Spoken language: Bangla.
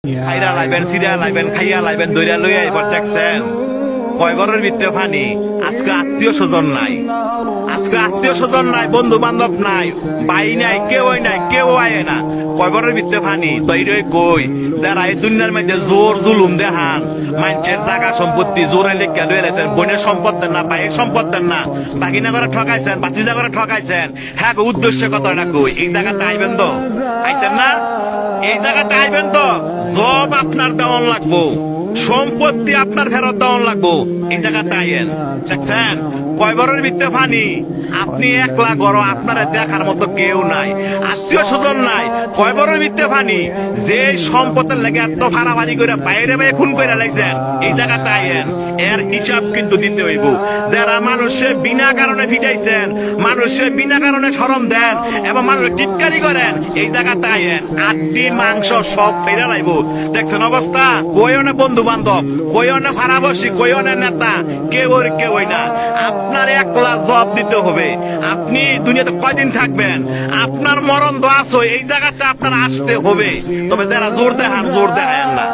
খাইরা লাইবেন, সিরা লাইবেন, খাইয়া লাইবেন, দইরা লইয়া এবার দেখছেন কয় ঘরের ভিতরে পানি। আজকে আত্মীয় স্বজন নাই, আজকে আত্মীয় স্বজন নাই, বন্ধু বান্ধব নাই, ভাই নাই, কেউই নাই, কেউ আয় না। কয় ঘরের ভিতরে পানি তৈরি কই যারা এই দুনিয়ার মধ্যে জোর জুলুম দেখান, মানুষের জায়গা সম্পত্তি জোরে লেখা লয়ে রেছেন, বোনের সম্পদ দেন না, ভাইয়ের সম্পদ দেন না, বাগিনা করে ঠকাইছেন, বাচিজা করে ঠকাইছেন। হ্যাঁ উদ্দেশ্য কথাটা কই, এই জায়গাটা আইবেন তো, আইতেন না? এই জায়গাটা আইবেন তো, জব আপনার দেওয়ান লাগবো, সম্পত্তি আপনার ফেরত দেওয়ান লাগবো। এই জায়গাটা আইয়েন, দেখছেন কয় ঘরের ভিতরে পানি। আপনি একলা গড়, আপনারা দেখার মতো কেউ নাই, আত্মীয় স্বজন নাই, কয় ঘরের ভিতরে পানি। যে সম্পদের লেগে এত ভাড়াভাড়ি করে বাইরে বাইরে খুন করে লাগছেন, এই জায়গাটা আইয়েন, এর হিসাব কিন্তু দিতে হইব। যারা মানুষের বিনা কারণে ফিটাইছেন, মানুষের বিনা কারণে শরম দেন এবং মানুষের টিটকারি করেন, এই জায়গাটা আইয়েন, আটটি মাংস সব ফেরে লাইব। দেখছেন অবস্থা, কইও না বন্ধু বান্ধব, কইও না ভাড়াবাসী, কইও না নেতা, কেউই না। আপনার একলা জবাব দিতে হবে। আপনি দুনিয়াতে কয়দিন থাকবেন, আপনার মরণ তো আসো, এই জায়গাটা আপনার আসতে হবে। তবে যারা জোর দেখান, জোর দেখায় না।